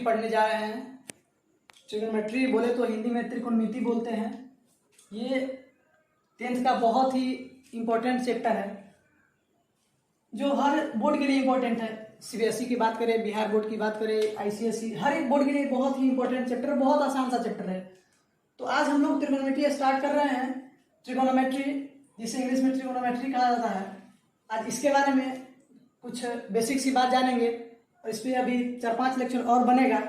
पढ़ने जा रहे हैं। ट्रिग्नोमेट्री बोले तो हिंदी में त्रिकोणमिति बोलते हैं। ये 10th का बहुत ही इम्पोर्टेंट चैप्टर है जो हर बोर्ड के लिए इम्पोर्टेंट है। सीबीएसई की बात करें, बिहार बोर्ड की बात करें, आईसीएसई, हर एक बोर्ड के लिए बहुत ही इम्पोर्टेंट चैप्टर, बहुत आसान सा चैप्टर है। तो आज हम लोग त्रिकोणमिति स्टार्ट कर रहे हैं। ट्रिकोणोमेट्री, जिसे इंग्लिश में ट्रिकोणोमेट्री कहा जाता है। आज इसके बारे में कुछ बेसिक सी बात जानेंगे और इस पर अभी 4-5 लेक्चर और बनेगा।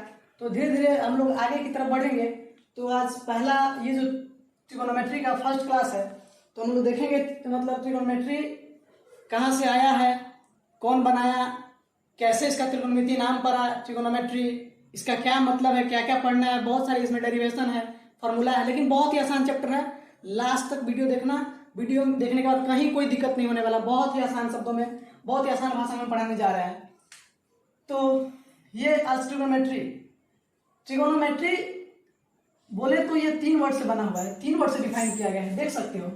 तो धीरे धीरे हम लोग आगे की तरफ बढ़ेंगे। तो आज पहला ये जो ट्रिकोणोमेट्री का फर्स्ट क्लास है, तो हम लोग देखेंगे मतलब ट्रिकोणोमेट्री कहाँ से आया है, कौन बनाया, कैसे इसका त्रिकोणमिति नाम पड़ा ट्रिकोणोमेट्री, इसका क्या मतलब है, क्या क्या पढ़ना है। बहुत सारी इसमें डेरिवेशन है, फॉर्मूला है, लेकिन बहुत ही आसान चैप्टर है। लास्ट तक वीडियो देखना। वीडियो देखने के बाद कहीं कोई दिक्कत नहीं होने वाला। बहुत ही आसान शब्दों में, बहुत ही आसान भाषा में पढ़ाने जा रहे हैं। तो ये आज ट्रिकोणोमेट्री बोले तो ये 3 वर्ड से बना हुआ है, 3 वर्ड से डिफाइन किया गया है, देख सकते हो।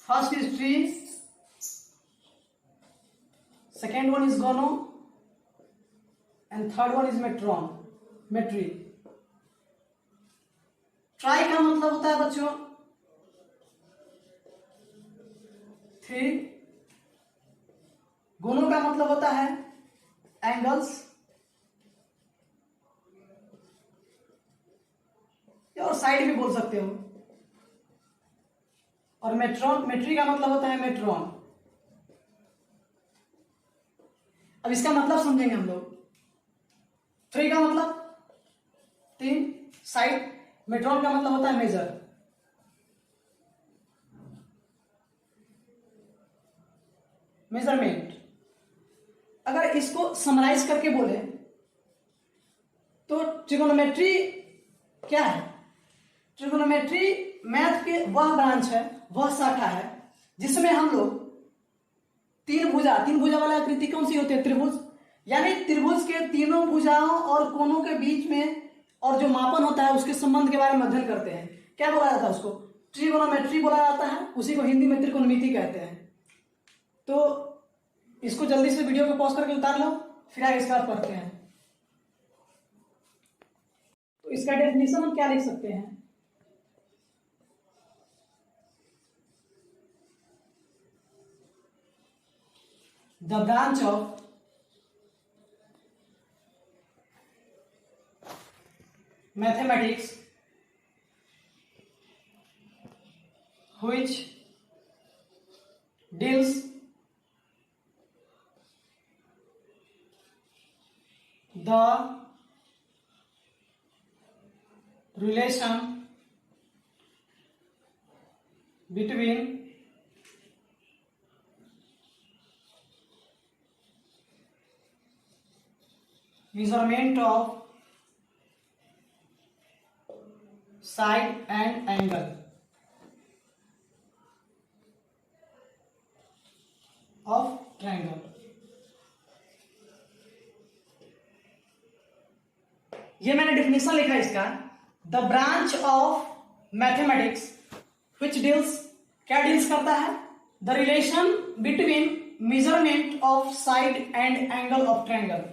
First is tri, second one is gono and third one is metry. Tri का मतलब होता है बच्चों 3, गोनो का मतलब होता है एंगल्स, और साइड भी बोल सकते हो। और मेट्री का मतलब होता है मेट्रॉन। अब इसका मतलब समझेंगे हम लोग। 3 का मतलब 3 साइड, मेट्रॉन का मतलब होता है मेजर। मेजरमेंट। अगर इसको समराइज करके बोले तो ट्रिकोणोमेट्री क्या है? ट्रिकोणोमेट्री मैथ के वह ब्रांच है, वह शाखा है जिसमें हम लोग तीन भुजा वाला आकृति कौन सी होती है? त्रिभुज। यानी त्रिभुज के तीनों भुजाओं और कोनों के बीच में और जो मापन होता है उसके संबंध के बारे में अध्ययन करते हैं। क्या बोला जाता है उसको? ट्रिगोनोमेट्री बोला जाता है। उसी को हिंदी में त्रिकोणमिति कहते हैं। तो इसको जल्दी से वीडियो को पॉज करके उतार लो, फिर आगे इसका पढ़ते हैं। तो इसका डेफिनेशन हम क्या लिख सकते हैं? The branch of mathematics which deals the relation between measurement of side and angle of triangle। ये मैंने डेफिनेशन लिखा है इसका। The branch of mathematics which deals, क्या डील्स करता है? The relation between measurement of side and angle of triangle.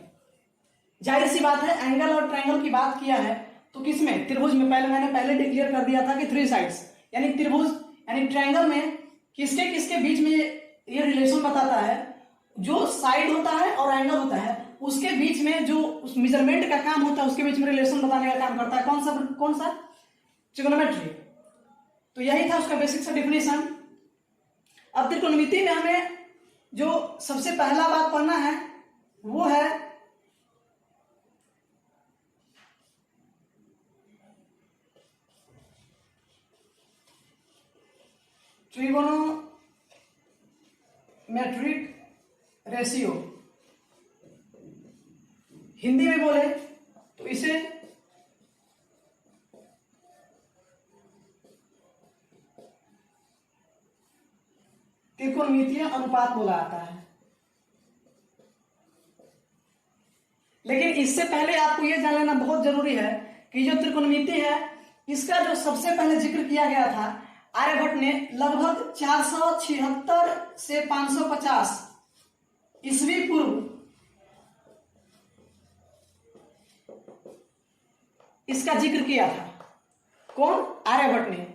जाहिर सी बात है, एंगल और ट्रायंगल की बात किया है तो किसमें? त्रिभुज में। मैंने पहले डिक्लेयर कर दिया था कि 3 साइड्स, यानी त्रिभुज यानी ट्रायंगल में किसके किसके बीच में ये रिलेशन बताता है। जो साइड होता है और एंगल होता है उसके बीच में जो उस मेजरमेंट का काम होता है उसके बीच में रिलेशन बताने का काम करता है कौन सा? ट्रिगोनोमेट्री। तो यही था उसका बेसिक सा डिफिनेशन। अब त्रिकोणमिति में हमें जो सबसे पहला बात पढ़ना है वो है ट्रिगोनोमेट्रिक रेशियो। हिंदी में बोले तो इसे त्रिकोणमितीय अनुपात बोला जाता है। लेकिन इससे पहले आपको यह जान लेना बहुत जरूरी है कि जो त्रिकोणमिति है इसका जो सबसे पहले जिक्र किया गया था आर्यभट्ट ने लगभग 476 से 550 ईस्वी पूर्व इसका जिक्र किया था। कौन? आर्यभट्ट ने।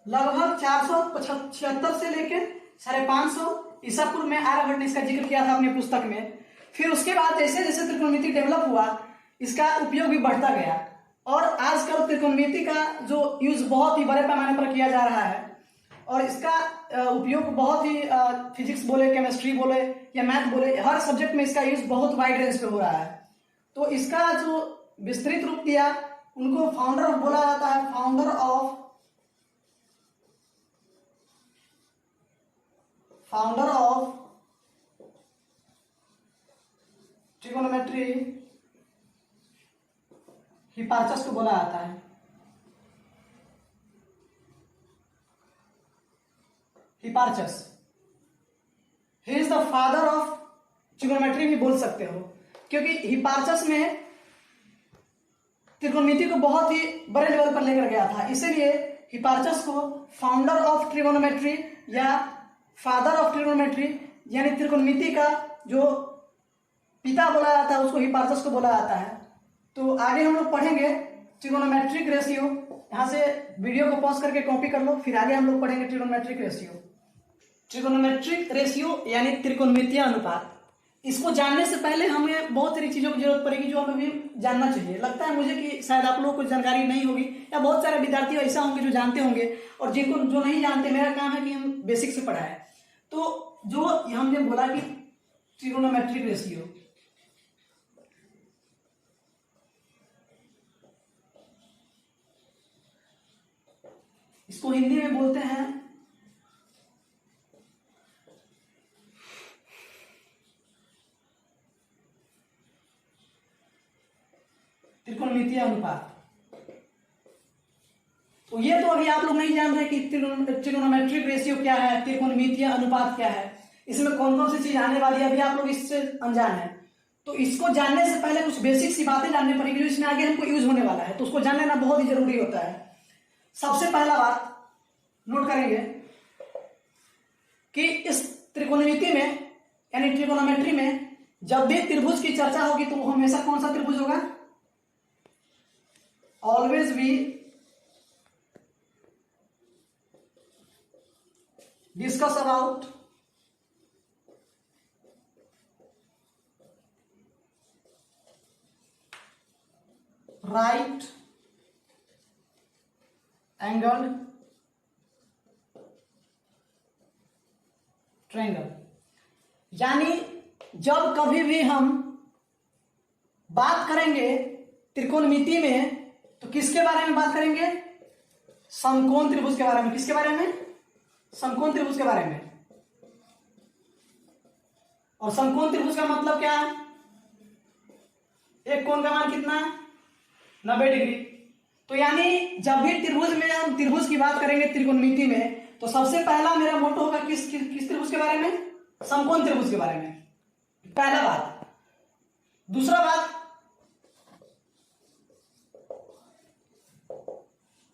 लगभग 476 से लेकर 550 ईसा पूर्व में आर्यभट्ट ने इसका जिक्र किया था अपनी पुस्तक में। फिर उसके बाद जैसे जैसे त्रिकोणमिति डेवलप हुआ, इसका उपयोग भी बढ़ता गया और आजकल त्रिकोणमिति का जो यूज बहुत ही बड़े पैमाने पर किया जा रहा है और इसका उपयोग बहुत ही फिजिक्स बोले, केमिस्ट्री बोले या मैथ बोले, हर सब्जेक्ट में इसका यूज बहुत वाइड रेंज पे हो रहा है। तो इसका जो विस्तृत रूप दिया, उनको फाउंडर बोला जाता है, फाउंडर ऑफ ट्रिगोनोमेट्री हिपार्चस को बोला जाता है। Hipparchus, he is the father of trigonometry भी बोल सकते हो, क्योंकि हिपार्चस में त्रिकोणमिति को बहुत ही बड़े लेवल पर लेकर गया था। इसीलिए हिपार्चस को फाउंडर ऑफ ट्रिगोनोमेट्री या फादर ऑफ ट्रिगोनोमेट्री यानी त्रिकोणमिति का जो पिता बोला जाता है, उसको हिपार्चस को बोला जाता है। तो आगे हम लोग पढ़ेंगे ट्रिगोनोमेट्रिक रेशियो। यहाँ से वीडियो को पॉज करके कॉपी कर लो, फिर आगे हम लोग पढ़ेंगे ट्रिगोनोमेट्रिक रेशियो। ट्रिगोनोमेट्रिक रेशियो यानी त्रिकोणमितीय अनुपात। इसको जानने से पहले हमें बहुत सारी चीजों की जरूरत पड़ेगी जो हमें भी जानना चाहिए। लगता है मुझे कि शायद आप लोगों को जानकारी नहीं होगी या बहुत सारे विद्यार्थी ऐसा होंगे जो जानते होंगे और जिनको जो नहीं जानते, मेरा काम है कि हम बेसिक से पढ़ाएं। तो जो हमने बोला कि ट्रिगोनोमेट्रिक रेशियो, इसको हिंदी में बोलते हैं त्रिकोणमितीय अनुपात। तो ये तो अभी आप लोग नहीं जान रहे कि ट्रिगोनोमेट्रिक रेशियो क्या है, त्रिकोणमितीय अनुपात क्या है, इसमें कौन कौन सी चीज आने वाली है, अभी आप लोग इससे अनजान है। तो इसको जानने से पहले कुछ बेसिक सी बातें जाननी पड़ेगी जो इसमें आगे हमको यूज होने वाला है, तो उसको जान लेना बहुत ही जरूरी होता है। सबसे पहला बात नोट करेंगे कि इस त्रिकोणमिति में यानी ट्रिगोनोमेट्री में जब भी त्रिभुज की चर्चा होगी तो वो हमेशा कौन सा त्रिभुज होगा? Always we discuss about right angle triangle. यानी जब कभी भी हम बात करेंगे त्रिकोणमिति में तो किसके बारे में बात करेंगे? समकोण त्रिभुज के बारे में। किसके बारे में? समकोण त्रिभुज के बारे में। और समकोण त्रिभुज का मतलब क्या है? एक कोण का मान कितना? 90 डिग्री। तो यानी जब भी त्रिभुज में हम त्रिभुज की बात करेंगे त्रिकोणमिति में, तो सबसे पहला मेरा मोटो होगा किस त्रिभुज के बारे में? समकोण त्रिभुज के बारे में। पहला बात। दूसरा बात,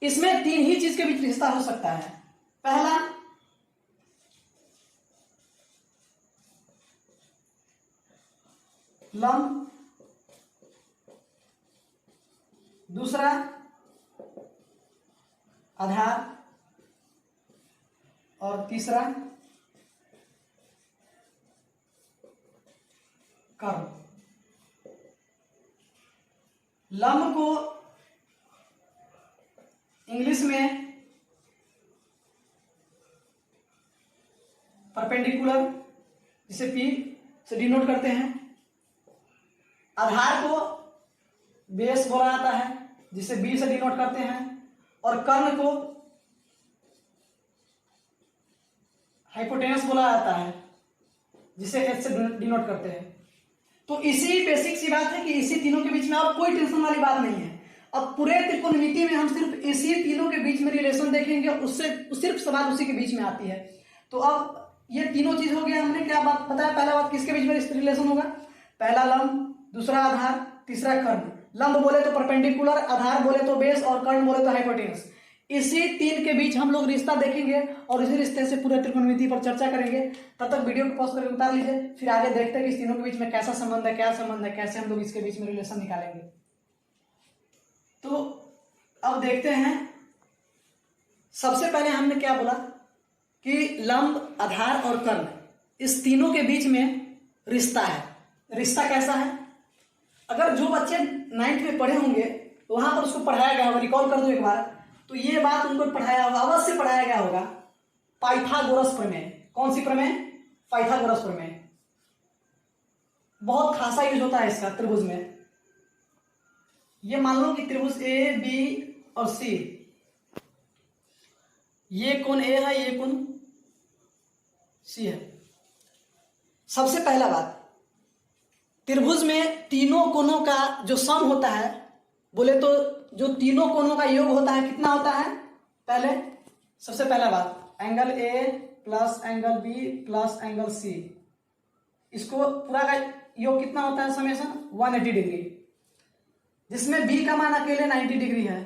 इसमें तीन ही चीज के बीच रिश्ता हो सकता है। पहला, लंब। दूसरा, आधार। और तीसरा, कर्म। लंब को इंग्लिश में परपेंडिकुलर जिसे पी से डिनोट करते हैं। आधार को बेस बोला जाता है जिसे बी से डिनोट करते हैं। और कर्ण को हाइपोटेनस बोला जाता है जिसे एच से डिनोट करते हैं। तो इसी बेसिक सी बात है कि इसी तीनों के बीच में अब कोई टेंशन वाली बात नहीं है। अब पूरे त्रिकोणमिति में हम सिर्फ इसी तीनों के बीच में रिलेशन देखेंगे, उससे सिर्फ सवाल उसी के बीच में आती है। तो अब ये तीनों चीज हो गया। हमने क्या बात बताया? पहला बात किसके बीच में रिलेशन होगा? पहला लंब, दूसरा आधार, तीसरा कर्ण। लंब बोले तो परपेंडिकुलर, आधार बोले तो बेस और कर्ण बोले तो हाइपोटेनस। इसी तीन के बीच हम लोग रिश्ता देखेंगे और इसी रिश्ते से पूरे त्रिकोणमिति पर चर्चा करेंगे। तब तक वीडियो को पॉज करके उतार लीजिए, फिर आगे देखते हैं कि इस तीनों के बीच में कैसा संबंध है, क्या संबंध है, कैसे हम लोग इसके बीच में रिलेशन निकालेंगे। तो अब देखते हैं, सबसे पहले हमने क्या बोला कि लंब, आधार और कर्ण, इस तीनों के बीच में रिश्ता है। रिश्ता कैसा है? अगर जो बच्चे 9th में पढ़े होंगे तो वहां पर उसको पढ़ाया गया होगा, रिकॉल कर दो एक बार, तो ये बात उनको पढ़ाया होगा, अवश्य पढ़ाया गया होगा, पाइथागोरस प्रमेय। कौन सी प्रमेय? पाइथागोरस प्रमेय। बहुत खासा यूज होता है इसका त्रिभुज में। ये मान लो कि त्रिभुज ए, बी और सी, ये कोण ए है, ये कोण सी है। सबसे पहला बात, त्रिभुज में तीनों कोणों का जो सम होता है, बोले तो जो तीनों कोणों का योग होता है, कितना होता है? पहले सबसे पहला बात, angle A plus angle B plus angle C, इसको पूरा का योग कितना होता है? समेशन 180 डिग्री, जिसमें बी का मान अकेले 90 डिग्री है।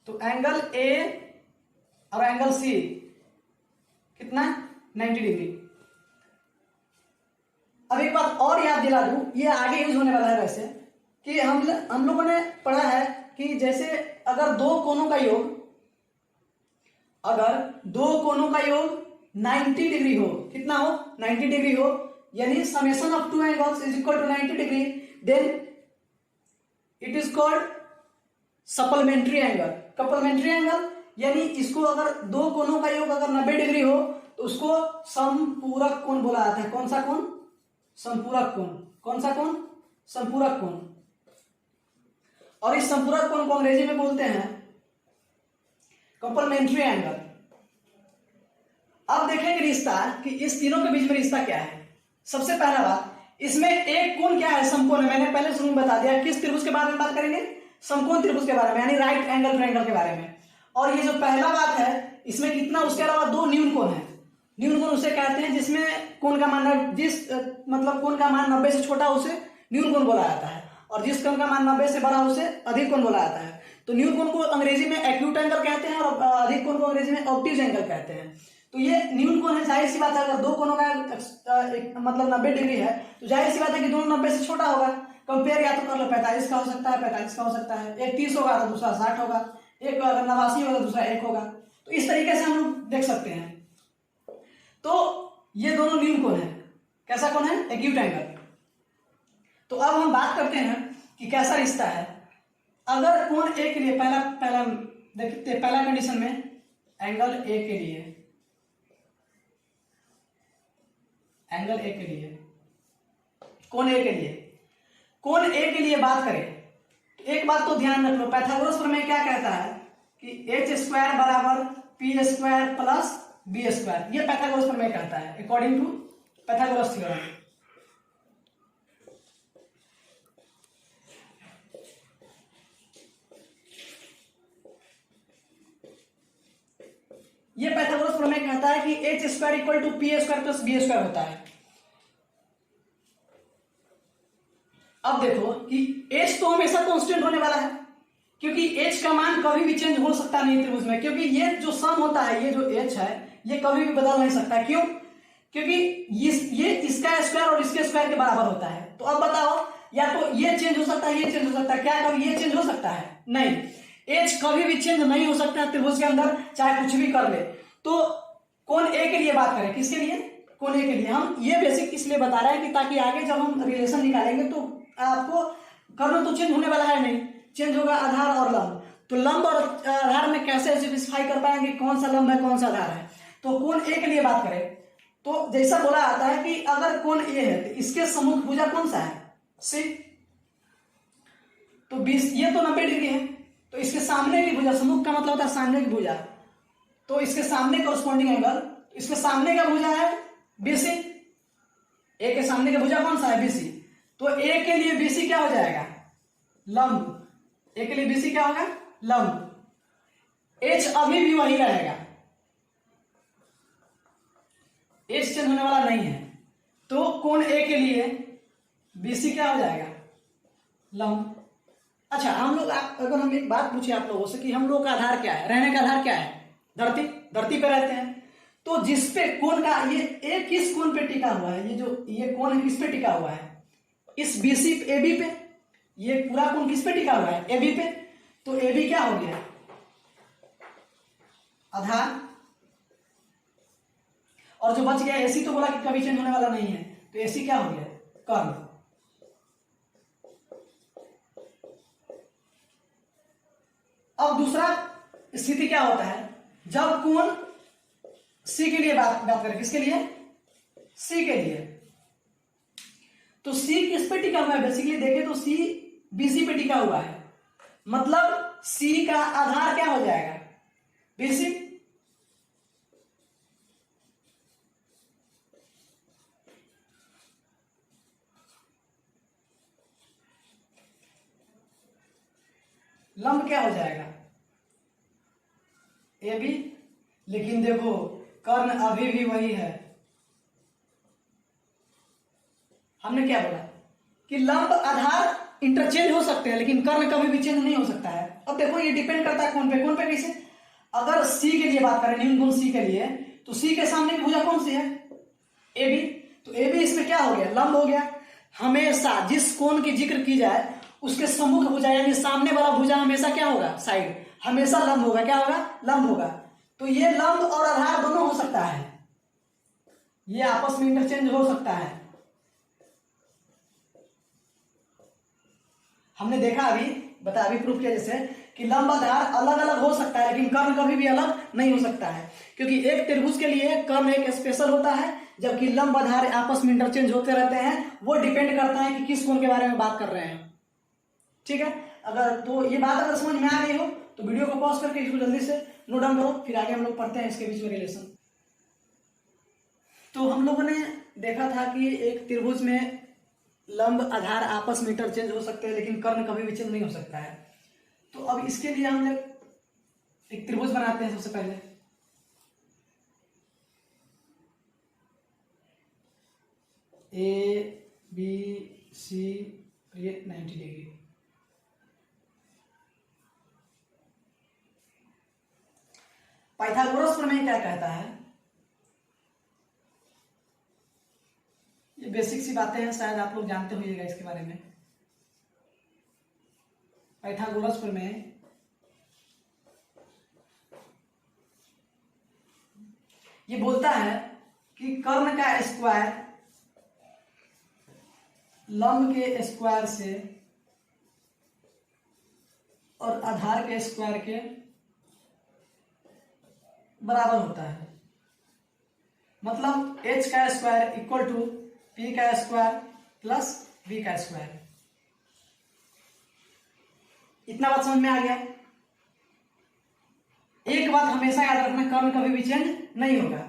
तो एंगल ए और एंगल सी कितना? 90 डिग्री। अब एक बात और याद दिला दूं, ये आगे यूज होने वाला है वैसे, कि हम लोगों ने पढ़ा है कि जैसे अगर दो कोणों का योग, अगर दो कोणों का योग 90 डिग्री हो, कितना हो? 90 डिग्री हो, यानी summation of two angles is equal to 90 degree, then it is called supplementary angle. Complementary angle यानी इसको अगर दो कोणों का योग अगर 90 डिग्री हो तो उसको समपूरक कोण बोला जाता है। कौन सा कोण? संपूरक कोण। कौन सा कोण? संपूरक कोण। और इस संपूरक कोण को अंग्रेजी में बोलते हैं कप्लीमेंट्री एंगल। अब देखेंगे रिश्ता कि इस तीनों के बीच में रिश्ता क्या है। सबसे पहला बात, इसमें एक कोण क्या है? समकोण है। मैंने पहले शुरू में बता दिया। किस त्रिभुज के बारे में बात करेंगे? समकोण त्रिभुज के बारे में, यानी राइट एंगल ट्रायंगल के बारे में। और ये जो पहला बात है, इसमें कितना, उसके अलावा दो न्यून कोण है। न्यून कोण उसे कहते हैं जिसमें कोण का मान, जिस मतलब कोण का मान 90 से छोटा उसे न्यून कोण बोला जाता है, और जिस कोण का मान 90 से बड़ा उसे अधिक कोण बोला जाता है। तो न्यून कोण को अंग्रेजी में एक्यूट एंगल कहते हैं और अधिक कोण को अंग्रेजी में ऑब्ट्यूज एंगल कहते हैं। तो ये न्यून कोण है। जाहिर सी बात है, अगर दो कोणों का मतलब 90 डिग्री है तो जाहिर सी बात है कि दोनों 90 से छोटा होगा। कंपेयर या तो कर लो, 45 का हो सकता है, 45 का हो सकता है, एक 30 होगा तो दूसरा 60 होगा, एक अगर 89 होगा तो दूसरा 1 होगा। तो इस तरीके से हम लोग देख सकते हैं। तो ये दोनों न्यून कोण है। कैसा कोण है? Acute angle. तो अब हम बात करते हैं कि कैसा रिश्ता है। अगर कोण ए के लिए पहला देखते, पहला कंडीशन में एंगल ए के लिए, एंगल ए के लिए, कोण ए के लिए, कोण ए के लिए बात करें तो एक बात तो ध्यान रख लो, पाइथागोरस प्रमेय क्या कहता है कि एच स्क्वायर बराबर P square plus B square. ये पाइथागोरस प्रमेय कहता है अकॉर्डिंग टू पाइथागोरस थ्योरम। ये पाइथागोरस प्रमेय कहता है कि H square equal to P square plus B square होता है। अब देखो कि एच तो हमेशा कांस्टेंट होने वाला है, क्योंकि एच का मान कभी भी चेंज हो सकता नहीं त्रिभुज में, क्योंकि ये जो सम होता है, ये जो एच है, ये कभी भी बदल नहीं सकता। क्यों? क्योंकि ये इसका स्क्वायर और इसके स्क्वायर के बराबर होता है। तो अब बताओ, या तो ये चेंज हो सकता है, ये चेंज हो सकता है, क्या कभी ये चेंज हो सकता है? नहीं, एच कभी भी चेंज नहीं हो सकता त्रिभुज के अंदर, चाहे कुछ भी कर ले। तो कोण ए के लिए बात करें, किसके लिए? कोण ए के लिए। हम ये बेसिक इसलिए बता रहे हैं कि ताकि आगे जब हम रिलेशन निकालेंगे तो आपको कर्ण तो चेंज होने वाला है नहीं, चेंज होगा आधार और लंब। तो लंब और आधार में कैसे स्पेसिफाई कर पाएंगे कौन सा लंब है कौन सा आधार है? तो कोण ए के लिए बात करें तो जैसा बोला जाता है कि अगर कोण ए है तो इसके सम्मुख भुजा कौन सा है? सी। तो 20, ये तो 90 डिग्री है, तो इसके सामने की भुजा, सम्मुख का मतलब होता है सामने की भुजा, तो इसके सामने कॉरस्पॉन्डिंग एंगल, इसके सामने का भुजा है बीसी। ए के सामने का भुजा कौन सा है? बीसी। तो ए के लिए बीसी क्या हो जाएगा? लंब। ए के लिए बीसी क्या होगा? लंब। एच अभी भी वही रहेगा, एच चेंज होने वाला नहीं है। तो कोण ए के लिए बीसी क्या हो जाएगा? लंब। अच्छा, हम लोग अगर हम एक बात पूछे आप लोगों से कि हम लोग का आधार क्या है, रहने का आधार क्या है? धरती। धरती पे रहते हैं, तो जिसपे कोण का ये किस कोण पे टिका हुआ है, ये कोण है किस पे टिका हुआ है, इस बीसी एबी पे। ये पूरा कोण किस पे टिका हुआ है, एबी पे। तो एबी क्या हो गया, आधार। और जो बच गया एसी तो बोला कि कभी चेंज होने वाला नहीं है, तो एसी क्या हो गया, कर्ण। अब दूसरा स्थिति क्या होता है, जब कोण सी के लिए बात करें, किसके लिए, सी के लिए। तो सी किस पे टिका हुआ है, बेसिकली देखें तो सी बीसी पे टिका हुआ है, मतलब सी का आधार क्या हो जाएगा, बीसी। लंब क्या हो जाएगा, ए बी। लेकिन देखो कर्ण अभी भी वही है। हमने क्या बोला कि लंब आधार इंटरचेंज हो सकते हैं, लेकिन कर्ण कभी भी चेंज नहीं हो सकता है। अब देखो ये डिपेंड करता है कौन पे कैसे। अगर सी के लिए बात करें, न्यून कोण सी के लिए, तो सी के सामने की भुजा कौन सी है, ए बी। तो ए बी इसमें क्या हो गया, लंब हो गया। हमेशा जिस कोण की जिक्र की जाए उसके सम्मुख भुजा यानी सामने वाला भुजा हमेशा क्या होगा, साइड, हमेशा लंब होगा। क्या होगा, लंब होगा। तो ये लंब और आधार दोनों हो सकता है, ये आपस में इंटरचेंज हो सकता है। हमने देखा अभी प्रूफ किया जैसे कि लंब आधार अलग अलग हो सकता है, लेकिन कर्ण कभी भी अलग नहीं हो सकता है, क्योंकि एक त्रिभुज के लिए कर्ण एक स्पेशल होता है, जबकि लंब आधार आपस में इंटरचेंज होते रहते हैं। वो डिपेंड करता है कि किस कोण के बारे में बात कर रहे हैं। ठीक है, अगर तो ये बात अगर समझ में आ रही हो तो वीडियो को पॉज करके इसको जल्दी से नोट डाउन करो, फिर आगे हम लोग पढ़ते हैं इसके बीच में रिलेशन। तो हम लोगों ने देखा था कि एक त्रिभुज में लंब आधार आपस में इंटरचेंज हो सकते हैं, लेकिन कर्ण कभी भी चेंज नहीं हो सकता है। तो अब इसके लिए हम लोग एक त्रिभुज बनाते हैं। सबसे पहले ए बी सी, ये 90 डिग्री। पाइथागोरस प्रमेय क्या कहता है, ये बेसिक सी बातें हैं, शायद आप लोग जानते होइएगा इसके बारे में। पाइथागोरस प्रमेय ये बोलता है कि कर्ण का स्क्वायर लंब के स्क्वायर से और आधार के स्क्वायर के बराबर होता है। मतलब h का स्क्वायर इक्वल टू p का स्क्वायर प्लस v का स्क्वायर। इतना बात समझ में आ गया। एक बात हमेशा याद रखना, कर्ण कभी भी चेंज नहीं होगा।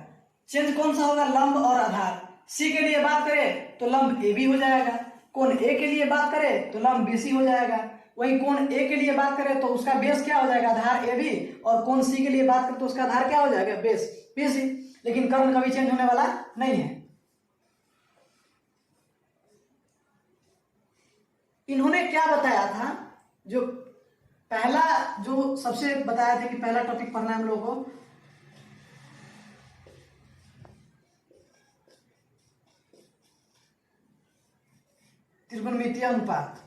चेंज कौन सा होगा, लंब और आधार। सी के लिए बात करें तो लंब ए बी हो जाएगा, कोण ए के लिए बात करें तो लंब बी सी हो जाएगा। वही कोण ए के लिए बात करें तो उसका बेस क्या हो जाएगा, आधार ए बी, और कोण सी के लिए बात करें तो उसका आधार क्या हो जाएगा, बेस बी सी। लेकिन कर्ण कभी चेंज होने वाला नहीं है। इन्होंने क्या बताया था, जो पहला जो सबसे बताया था कि पहला टॉपिक पढ़ना है हम लोगों को, त्रिकोणमितीय अनुपात।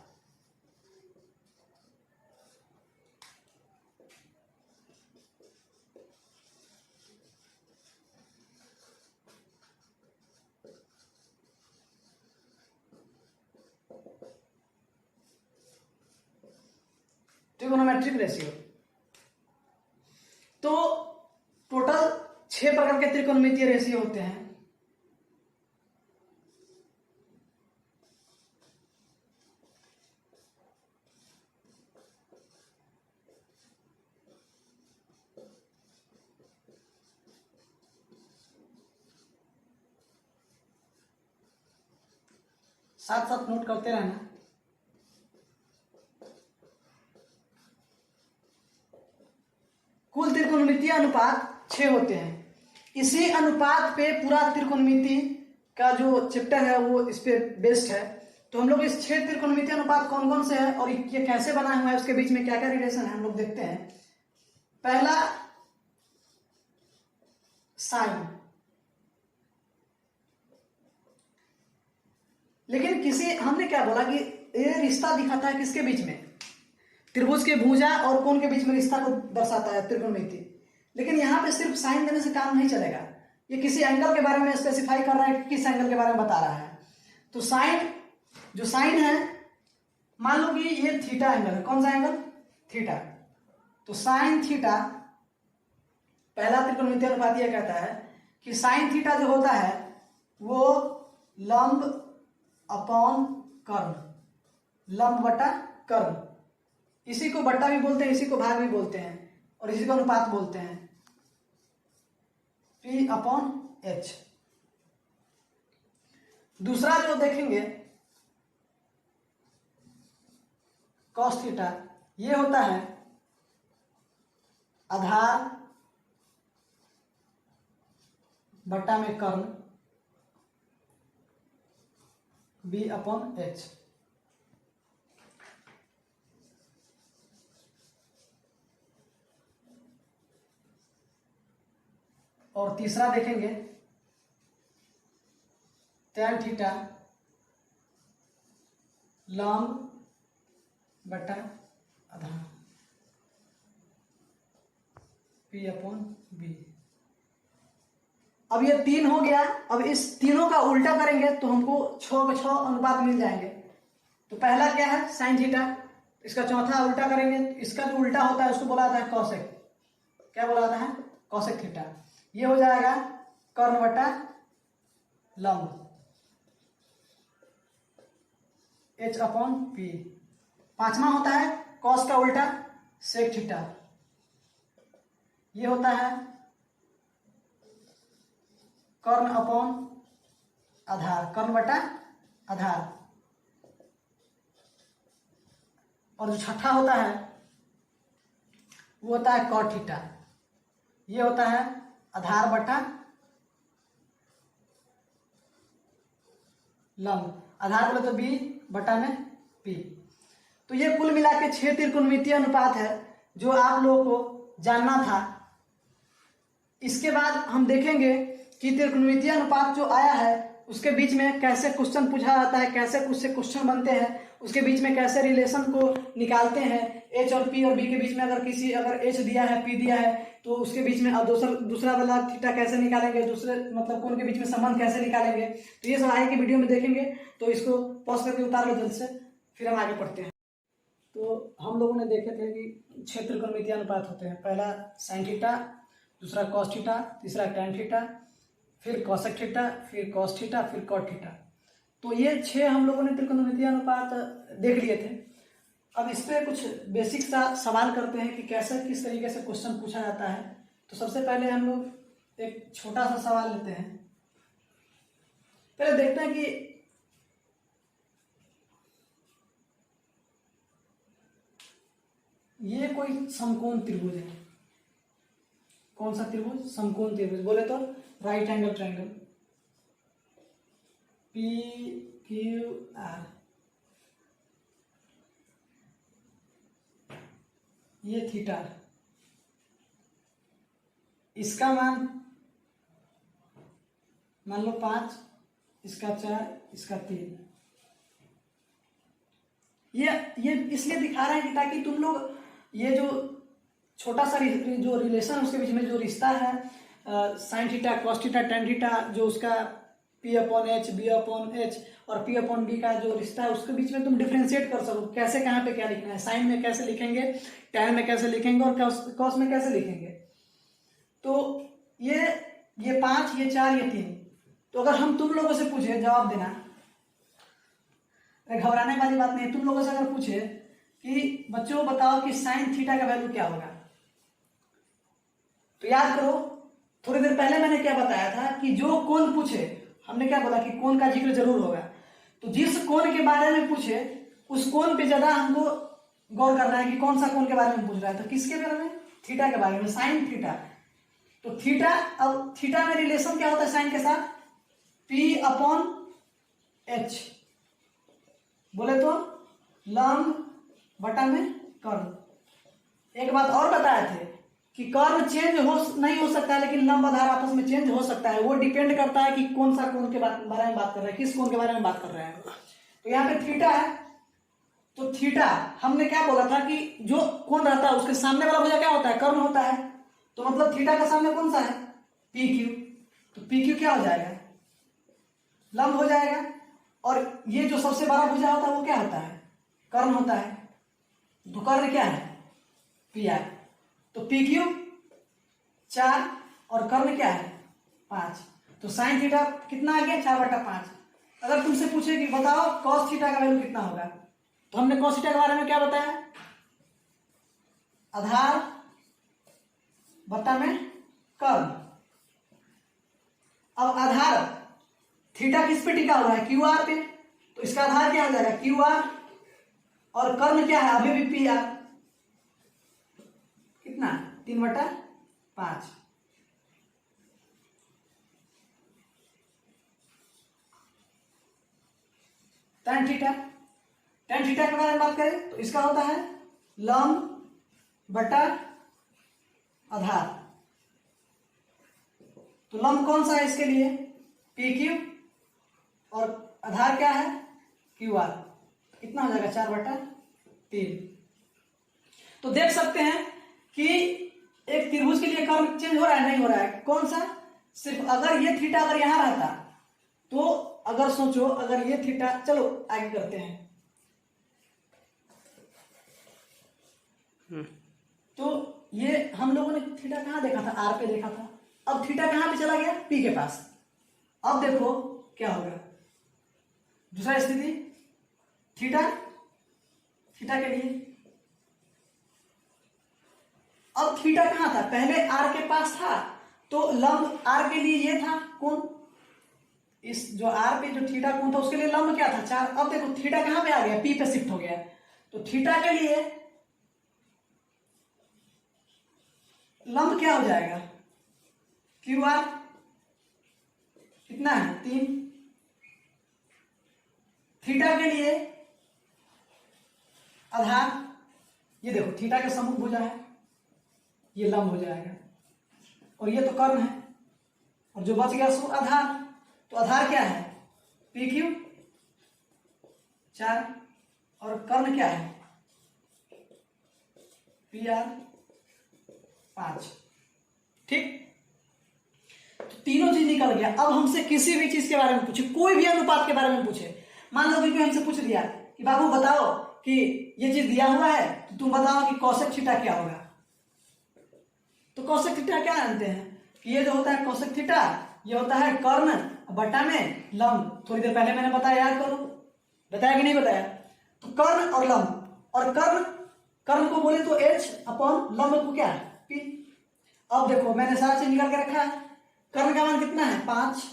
Trigonometric ratio. तो टोटल 6 प्रकार के त्रिकोणमितीय रेशियो होते हैं। साथ साथ नोट करते रहना। कुल त्रिकोणमितीय अनुपात 6 होते हैं। इसी अनुपात पे पूरा त्रिकोणमिति का जो चैप्टर है वो इस पे बेस्ड है। तो हम लोग इस 6 त्रिकोणमितीय अनुपात कौन कौन से हैं और ये कैसे बना हुआ है, उसके बीच में क्या क्या रिलेशन है, हम लोग देखते हैं। पहला साइन। लेकिन किसी हमने क्या बोला कि ये रिश्ता दिखाता है किसके बीच में, त्रिभुज के भुजा और कोण के बीच में रिश्ता को दर्शाता है त्रिकोणमिति। लेकिन यहाँ पे सिर्फ साइन देने से काम नहीं चलेगा, ये किसी एंगल के बारे में स्पेसिफाई कर रहा है, किस एंगल के बारे में बता रहा है। तो साइन, जो साइन है, मान लो कि ये थीटा एंगल है, कौन सा एंगल, थीटा। तो साइन थीटा, पहला त्रिकोणमितीय अनुपात यह कहता है कि साइन थीटा जो होता है वो लंब अपॉन कर्ण, लंब बटा कर्ण, इसी को बट्टा भी बोलते हैं, इसी को भाग भी बोलते हैं, और इसी को अनुपात बोलते हैं, P अपॉन H। दूसरा जो देखेंगे कॉस थीटा, ये होता है आधार बट्टा में कर्ण, B अपॉन H। और तीसरा देखेंगे टैन थीटा, लंब बटा आधार, P अपॉन B। अब ये 3 हो गया। अब इस तीनों का उल्टा करेंगे तो हमको 6 के 6 अनुपात मिल जाएंगे। तो पहला क्या है, साइन थीटा, इसका चौथा उल्टा करेंगे, इसका जो उल्टा होता है उसको बोला जाता है कॉसेक। क्या बोला जाता है, कॉसेक थीटा। ये हो जाएगा कर्ण बटा लंब, H अपॉन P। पांचवा होता है कॉस का उल्टा सेक थीटा, ये होता है कर्ण अपॉन आधार, कर्ण बटा आधार। और जो छठा होता है वो होता है कॉट थीटा, ये होता है आधार बटा लंब, आधार बोले तो B बटा में P। तो ये कुल मिला के 6 त्रिकोणमितीय अनुपात है जो आप लोगों को जानना था। इसके बाद हम देखेंगे कि त्रिकोणमितीय अनुपात जो आया है उसके बीच में कैसे क्वेश्चन पूछा जाता है, कैसे उससे क्वेश्चन बनते हैं, उसके बीच में कैसे रिलेशन को निकालते हैं। H और P और B के बीच में अगर H दिया है, P दिया है, तो उसके बीच में अब दूसरा वाला थीटा कैसे निकालेंगे, दूसरे मतलब कोण के बीच में संबंध कैसे निकालेंगे। तो ये सब आगे की वीडियो में देखेंगे। तो इसको पॉज करके उतार लो जल्द से, फिर हम आगे पढ़ते हैं। तो हम लोगों ने देखे थे कि 6 त्रिकोणमितीय अनुपात होते हैं। पहला साइन थीटा, दूसरा कॉस थीटा, तीसरा टैन थीटा, फिर कॉसेक थीटा, फिर कॉस थीटा, फिर कॉट थीटा। तो ये 6 हम लोगों ने त्रिकोणमितीय अनुपात देख लिए थे। अब इस पर कुछ बेसिक सा सवाल करते हैं कि कैसे किस तरीके से क्वेश्चन पूछा जाता है। तो सबसे पहले हम लोग एक छोटा सा सवाल लेते हैं। पहले देखते हैं कि ये कोई समकोण त्रिभुज है। कौन सा त्रिभुज, समकोण त्रिभुज। बोले तो राइट एंगल ट्रायंगल, PQR। ये थीटा, इसका मान लो 5, इसका 4, इसका 3। ये इसलिए दिखा रहे हैं कि ताकि तुम लोग ये जो छोटा सा जो रिलेशन उसके बीच में जो रिश्ता है, sine theta, cos theta, tan theta, जो उसका P upon H, B upon H और P अपॉन B का जो रिश्ता है, उसके बीच में तुम डिफ्रेंशिएट कर सको कैसे, कहाँ पे क्या लिखना है। साइन में कैसे लिखेंगे, टैन में कैसे लिखेंगे और कॉस में कैसे लिखेंगे। तो ये 5, ये 4, ये 3। तो अगर हम तुम लोगों से पूछे, जवाब देना, घबराने वाली बात नहीं है। तुम लोगों से अगर पूछे कि बच्चों बताओ कि साइन थीटा का वैल्यू क्या होगा, तो याद करो थोड़ी देर पहले मैंने क्या बताया था कि जो कोण पूछे, हमने क्या बोला कि कोण का जिक्र जरूर होगा। तो जिस कोण के बारे में पूछे उस कोण पे ज्यादा हमको गौर करना है कि कौन सा कोण के बारे में पूछ रहा है। तो किसके बारे में, थीटा के बारे में, साइन थीटा। तो थीटा, अब थीटा में रिलेशन क्या होता है साइन के साथ, P अपॉन H। बोले तो लंब बटा में कर्ण। एक बात और बताए थे कि कर्ण चेंज हो नहीं हो सकता है, लेकिन लंब आधार आपस में चेंज हो सकता है। वो डिपेंड करता है कि कौन सा कोण के बारे में बात कर रहे हैं, किस कोण के बारे में बात कर रहे हैं। तो यहाँ पे थीटा है, तो थीटा हमने क्या बोला था कि जो कोण रहता है उसके सामने वाला भुजा क्या होता है, कर्ण होता है। तो मतलब थीटा का सामने कौन सा है, पी क्यू। तो पी क्यू क्या हो जाएगा, लंब हो जाएगा। और ये जो सबसे बड़ा भुजा होता है वो क्या होता है, कर्ण होता है। तो कर्ण क्या है, पी आर। तो पी क्यू 4 और कर्ण क्या है 5। तो साइन थीटा कितना आ गया, 4/5। अगर तुमसे पूछे कि बताओ कॉस थीटा का वैल्यू कितना होगा, तो हमने कॉस थीटा के बारे में क्या बताया, आधार बटा में कर्ण। अब आधार थीटा किस पे टिका हुआ है, क्यू आर पे। तो इसका आधार क्या हो जाएगा, क्यू आर। और कर्ण क्या है, अभी भी पी आर। कितना, 3/5। tan थीटा, tan थीटा के बारे में बात करें तो इसका होता है लंब बटा आधार। तो लंब कौन सा है इसके लिए, पी क्यू, और आधार क्या है, क्यू आर। कितना हो जाएगा, 4/3। तो देख सकते हैं कि एक त्रिभुज के लिए कर्व चेंज हो रहा है, नहीं हो रहा है, कौन सा, सिर्फ अगर ये थीटा अगर यहां रहता, तो अगर सोचो अगर ये थीटा, चलो आगे करते हैं। तो ये हम लोगों ने थीटा कहां देखा था, आर पे देखा था। अब थीटा कहां पे चला गया, पी के पास। अब देखो क्या होगा, दूसरा स्थिति, थीटा थीटा के लिए। अब थीटा कहां था, पहले आर के पास था, तो लंब आर के लिए ये था कोण। इस जो आर पे जो थीटा कोण था उसके लिए लंब क्या था, 4। अब देखो थीटा कहां पे आ गया, पी पे शिफ्ट हो गया। तो थीटा के लिए लंब क्या हो जाएगा, क्यू आर। कितना है, 3। थीटा के लिए आधार, ये देखो थीटा के सम्मुख भुजा है, ये लंब हो जाएगा। और ये तो कर्ण है, और जो बच गया सो आधार। तो आधार क्या है, पी क्यू 4, और कर्ण क्या है, पी आर 5। ठीक, तो तीनों चीज निकल गया। अब हमसे किसी भी चीज के बारे में पूछे, कोई भी अनुपात के बारे में पूछे, मान लो कि कोई हमसे पूछ दिया कि बाबू बताओ कि ये चीज दिया हुआ है, तो तुम बताओ कि कौशिक थीटा क्या होगा। तो कौशिक थीटा क्या जानते हैं कि ये जो होता है कौशिक थीटा, ये होता है कर्ण बटा में लंब। थोड़ी देर पहले मैंने बताया, याद करो, बताया कि नहीं बताया। तो कर्ण और लंब, और कर्ण, कर्ण को बोले तो एच अपॉन लंब को क्या है, पी। अब देखो मैंने सारा चीज निकाल के रखा है। कर्ण का मान कितना है, 5,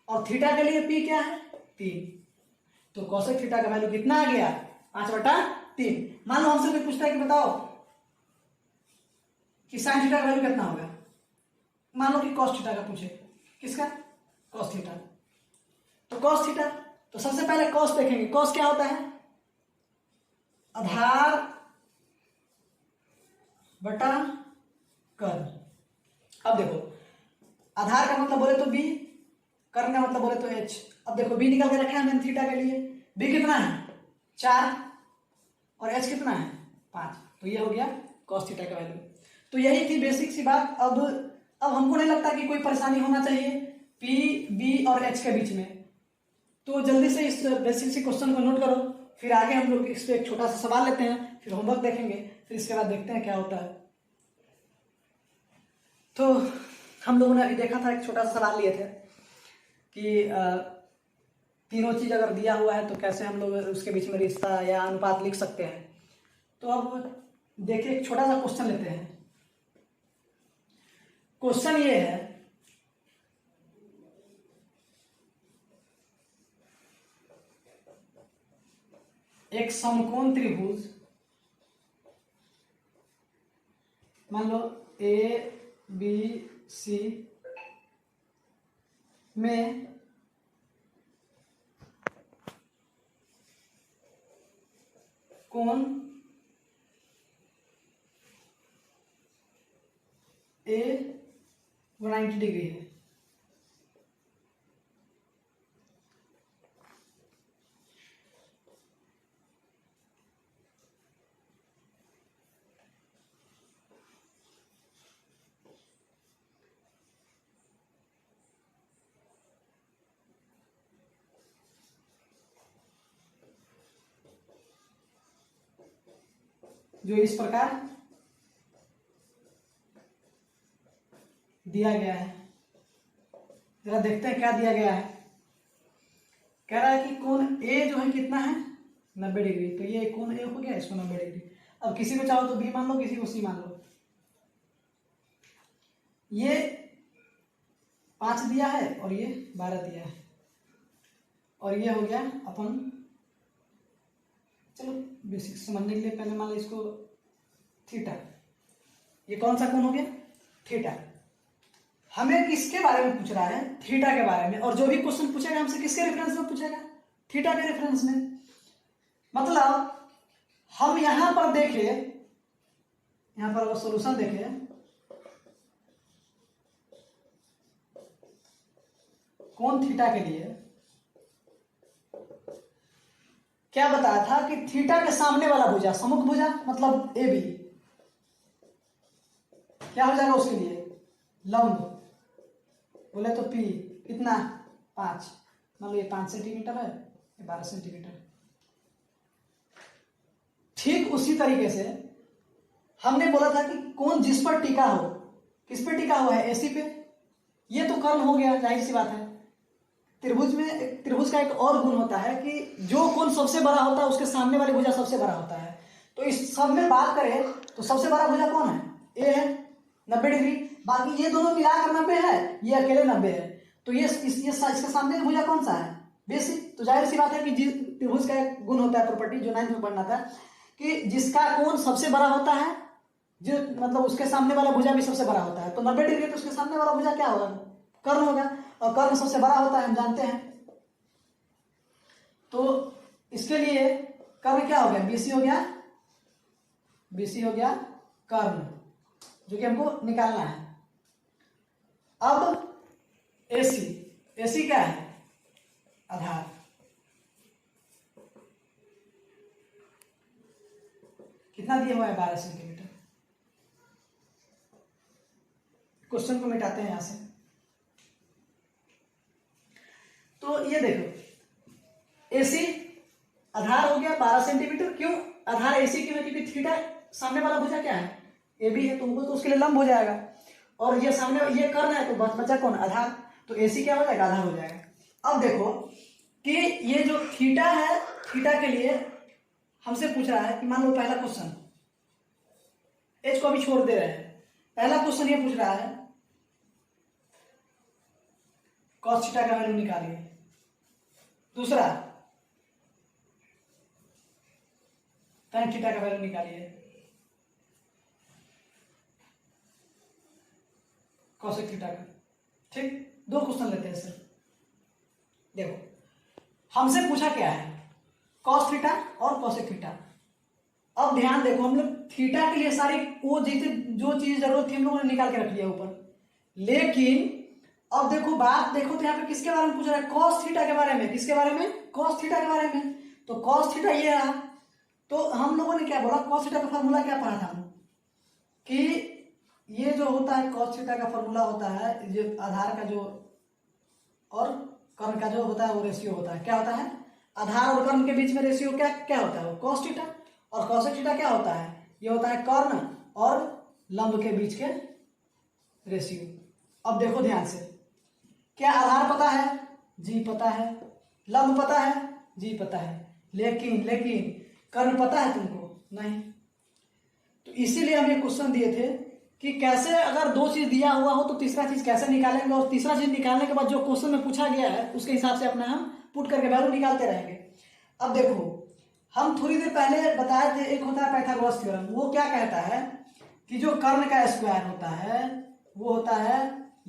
और थीटा के लिए पी क्या है, 3। तो कौशिक थीटा का वैल्यू कितना आ गया, 5/3। मान लो हमसे कोई पूछता है कि बताओ कि साइन थीटा का वैल्यू कितना होगा। मान लो कि कॉस थीटा का पूछे, किसका, कॉस थीटा। तो कॉस थीटा, तो सबसे पहले कॉस देखेंगे। कॉस क्या होता है, आधार बटा कर्ण। अब देखो आधार का मतलब बोले तो बी, कर्ण का मतलब बोले तो एच। अब देखो बी निकाल के रखा है मैंने थीटा के लिए, बी कितना है 4, और एच कितना है 5। तो ये हो गया कॉस थीटा का वैल्यू। तो यही थी बेसिक सी बात। अब हमको नहीं लगता कि कोई परेशानी होना चाहिए पी, बी और एच के बीच में। तो जल्दी से इस बेसिक से क्वेश्चन को नोट करो, फिर आगे हम लोग इस पे एक छोटा सा सवाल लेते हैं, फिर होमवर्क देखेंगे, फिर इसके बाद देखते हैं क्या होता है। तो हम लोगों ने अभी देखा था, एक छोटा सा सवाल लिए थे कि तीनों चीज अगर दिया हुआ है तो कैसे हम लोग उसके बीच में रिश्ता या अनुपात लिख सकते हैं। तो अब देखिए एक छोटा सा क्वेश्चन लेते हैं। क्वेश्चन ये है, एक समकोण त्रिभुज, मान लो ए बी सी में कोण वो 90 डिग्री है। जो इस प्रकार दिया गया है, जरा देखते हैं क्या दिया गया है। कह रहा है कि कोण ए जो है कितना है 90 डिग्री, तो ये कोण ए हो गया, इसको 90 डिग्री। अब किसी को चाहो तो बी मान लो, किसी को सी मान लो। ये 5 दिया है और ये 12 दिया है, और ये हो गया अपन, चलो बेसिक समझने के लिए पहले मान लो इसको थीटा। ये कौन सा कोण हो गया? थीटा। हमें किसके बारे में पूछ रहा है? थीटा के बारे में। और जो भी क्वेश्चन पूछेगा हमसे किसके रेफरेंस में पूछेगा? थीटा के रेफरेंस में। मतलब हम यहां पर देखें, यहां पर अगर सॉल्यूशन देखें, कोण थीटा के लिए क्या बताया था कि थीटा के सामने वाला भुजा, सम्मुख भुजा मतलब ए बी, क्या हो जाएगा उसके लिए? लंब। बोले तो पी कितना? 5। मान लो ये 5 सेंटीमीटर है, ये 12 सेंटीमीटर। ठीक उसी तरीके से हमने बोला था कि कोण जिस पर टिका हो, किस पे टिका हुआ है? एसी पे। ये तो कर्ण हो गया, जाहिर सी बात है। त्रिभुज में, त्रिभुज का एक और गुण होता है कि जो कोण सबसे बड़ा होता है उसके सामने वाली भुजा सबसे बड़ा होता है। तो इस सब में बात करें तो सबसे बड़ा भुजा कौन है? ए है 90 डिग्री। बाकी ये दोनों मिलाकर 90 है, ये अकेले 90 है। तो ये इसके सामने भुजा कौन सा है? बेसी। तो जाहिर सी बात है कि त्रिभुज का एक गुण होता है, प्रॉपर्टी, जो 9th में पढ़ना था, कि जिसका कोण सबसे बड़ा होता है, जो मतलब उसके सामने वाला भुजा भी सबसे बड़ा होता है। तो 90 डिग्री तो उसके सामने वाला भुजा क्या होगा? कर्ण होगा। और कर्ण सबसे बड़ा होता है, हम जानते हैं। तो इसके लिए कर्ण क्या हो गया? बीसी हो गया, बीसी हो गया कर्ण, जो कि हमको निकालना है। अब एसी, एसी क्या है? आधार। कितना दिया हुआ है? 12 सेंटीमीटर। क्वेश्चन को मिटाते हैं यहां से। तो ये देखो, एसी आधार हो गया 12 सेंटीमीटर। क्यों आधार एसी क्यों है? क्योंकि थीटा सामने वाला भुजा क्या है? ए बी है, तो वो तो उसके लिए लंब हो जाएगा। और ये सामने ये कर्ण है, तो बचा कौन? आधार। तो एसी क्या हो जाएगा? आधार हो जाएगा। अब देखो कि ये जो थीटा है, थीटा के लिए हमसे पूछ रहा है कि मान लो पहला क्वेश्चन, एच को अभी छोड़ दे रहे हैं। पहला क्वेश्चन ये पूछ रहा है कॉस थीटा का वैल्यू निकालिए। दूसरा tan थीटा का वैल्यू निकालिए। कॉसेक थीटा का। ठीक, 2 क्वेश्चन लेते हैं सर। देखो हमसे पूछा क्या है? कॉस थीटा और कॉसेक थीटा। अब ध्यान देखो, हम लोग थीटा के लिए सारी वो जो चीज जरूरत थी हम लोगों ने निकाल के रख लिया ऊपर। लेकिन अब देखो बात देखो, तो यहाँ पे किसके बारे में पूछ रहा है? कॉस थीटा के बारे में। किसके बारे में? कॉस थीटा के बारे में। तो कॉस थीटा ये रहा। तो हम लोगों ने क्या बोला? कॉस थीटा का फॉर्मूला क्या पढ़ा था हम कि ये जो होता है कॉस थीटा का फॉर्मूला होता है, जो आधार का जो और कर्ण का जो होता है वो रेशियो होता है। क्या होता है? आधार और कर्ण के बीच में रेशियो क्या होता है? वो कॉस थीटा। और कॉसेक थीटा क्या होता है? ये होता है कर्ण और लंब के बीच के रेशियो। अब देखो ध्यान से, क्या आधार पता है? जी पता है। लंब पता है? जी पता है। लेकिन कर्ण पता है तुमको? नहीं। तो इसीलिए हम ये क्वेश्चन दिए थे कि कैसे अगर 2 चीज दिया हुआ हो तो तीसरा चीज कैसे निकालेंगे, और तीसरा चीज निकालने के बाद जो क्वेश्चन में पूछा गया है उसके हिसाब से अपना हम पुट करके वैल्यू निकालते रहेंगे। अब देखो, हम थोड़ी देर पहले बताए थे एक होता है पाइथागोरस थ्योरम। वो क्या कहता है कि जो कर्ण का स्क्वायर होता है वो होता है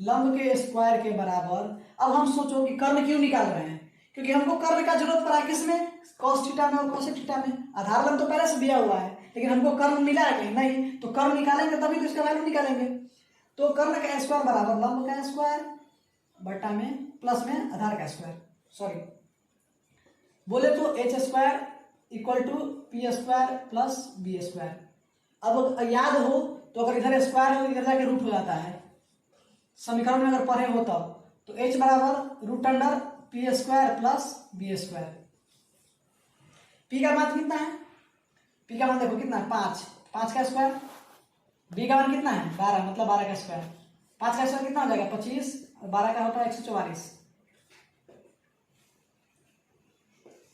लंब के स्क्वायर के बराबर। अब हम सोचो कि कर्ण क्यों निकाल रहे हैं? क्योंकि हमको कर्ण का जरूरत पड़ा किसमें? कॉस थीटा में और कॉसेक थीटा में। आधार लंब तो पहले से दिया हुआ है, लेकिन हमको कर्ण मिला है कहीं नहीं, तो कर्ण निकालेंगे तभी तो इसका वैल्यू निकालेंगे। तो कर्ण का स्क्वायर बराबर लंब का स्क्वायर बटा में प्लस में आधार का स्क्वायर, सॉरी बोले तो H square equal to P square plus B square. अब याद हो तो अगर इधर स्क्वायर हो इधर जाके रूट हो जाता है, समीकरण में अगर पढ़े हो तब, तो h बराबर root under P square plus B square. P का मान कितना है, पी का मान देखो कितना है 5, 5 का स्क्वायर, बी का मान कितना है 12 मतलब 12 का स्क्वायर, 5 का स्क्वायर कितना हो जाएगा 25 और 12 का होता है 144,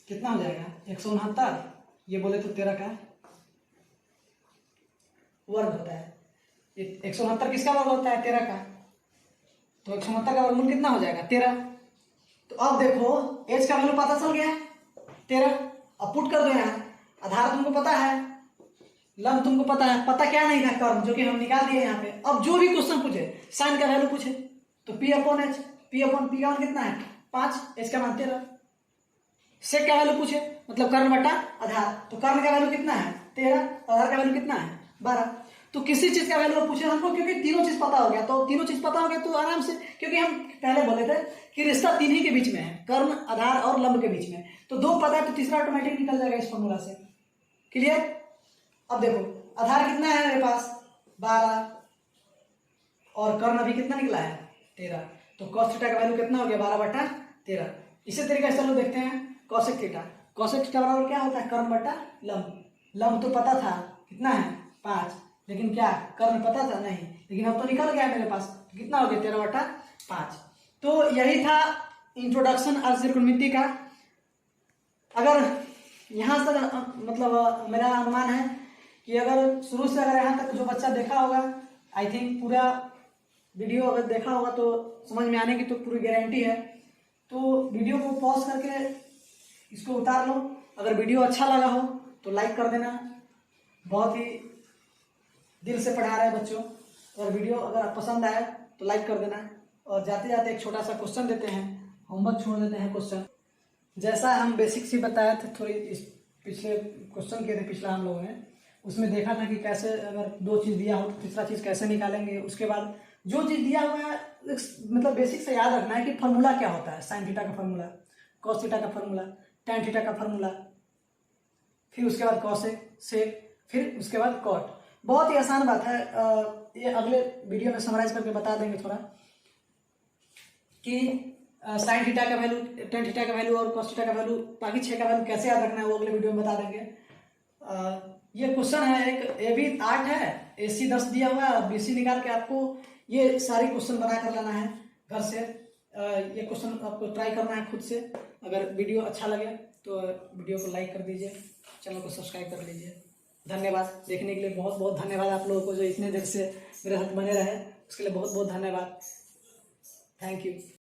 कितना हो जाएगा 169, ये बोले तो 13 का वर्ग होता है। 169 किसका वर्ग होता है 13 का, तो 169 का वर्गमूल कितना हो जाएगा 13। तो अब देखो h का वैल्यू पता चल गया 13, अब पुट कर दो यहाँ, आधार तुमको पता है, लंब तुमको पता है, पता क्या नहीं था कर्म, जो कि हम निकाल दिए यहाँ पे। अब जो भी क्वेश्चन पूछे साइन का वैल्यू पूछे तो p upon H, p upon P का मान कितना है 5, h का मान 13। सेक का वैल्यू पूछे मतलब कर्ण बटा आधार, तो कर्ण का वैल्यू कितना है 13, आधार का वैल्यू कितना है 12। तो किसी चीज का वैल्यू पूछे हमको, क्योंकि तीनों चीज पता हो गया, तो तीनों चीज पता हो गया तो आराम से, क्योंकि हम पहले बोले थे कि रिश्ता तीन ही के बीच में है, कर्ण आधार और लंब के बीच में, तो दो पता है तो तीसरा ऑटोमेटिक निकल जाएगा इस फॉर्मूला से। क्लियर। अब देखो आधार कितना है मेरे पास 12 और कर्ण अभी कितना निकला है 13, तो cos थीटा का वैल्यू कितना हो गया 12/13। इसी तरीके से चलो देखते हैं cosec थीटा, cosec थीटा बराबर क्या होता है कर्ण बटा लंब। लंब तो पता था कितना है 5, लेकिन क्या कर्ण पता था नहीं, लेकिन अब तो निकल गया मेरे पास, तो कितना हो गया 13/5। तो यही था इंट्रोडक्शन अर्ध त्रिकोणमिति का। अगर यहाँ से मतलब मेरा अनुमान है कि अगर शुरू से अगर यहाँ तक जो बच्चा देखा होगा, आई थिंक पूरा वीडियो अगर देखा होगा तो समझ में आने की तो पूरी गारंटी है। तो वीडियो को पॉज करके इसको उतार लो, अगर वीडियो अच्छा लगा हो तो लाइक कर देना, बहुत ही दिल से पढ़ा रहे हैं बच्चों। और वीडियो अगर पसंद आए तो लाइक कर देना, और जाते जाते एक छोटा सा क्वेश्चन देते हैं, होमवर्क छोड़ देते हैं क्वेश्चन। जैसा हम बेसिक से बताया था, थोड़ी इस पिछले क्वेश्चन किए थे पिछला हम लोगों ने, उसमें देखा था कि कैसे अगर दो चीज़ दिया हो तो तीसरा चीज़ कैसे निकालेंगे। उसके बाद जो चीज़ दिया हुआ है मतलब बेसिक से याद रखना है कि फार्मूला क्या होता है, साइन थीटा का फार्मूला, कॉस थीटा का फार्मूला, टैन थीटा का फार्मूला, फिर उसके बाद कॉसेक, सेक, फिर उसके बाद कॉट। बहुत ही आसान बात है। ये अगले वीडियो में समराइज करके बता देंगे थोड़ा कि साइन थीटा का वैल्यू, टेन थीटा का वैल्यू और कॉस थीटा का वैल्यू, बाकी 6 का वैल्यू कैसे याद रखना है वो अगले वीडियो में बता देंगे। ये क्वेश्चन है, एक ए बी 8 है, ए सी 10 दिया हुआ है, बी सी निकाल के आपको ये सारे क्वेश्चन बना कर लाना है घर से। ये क्वेश्चन आपको ट्राई करना है खुद से। अगर वीडियो अच्छा लगे तो वीडियो को लाइक कर दीजिए, चैनल को सब्सक्राइब कर लीजिए। धन्यवाद देखने के लिए, बहुत बहुत धन्यवाद आप लोगों को जो इतने देर से मेरे साथ बने रहे, उसके लिए बहुत बहुत धन्यवाद। Thank you.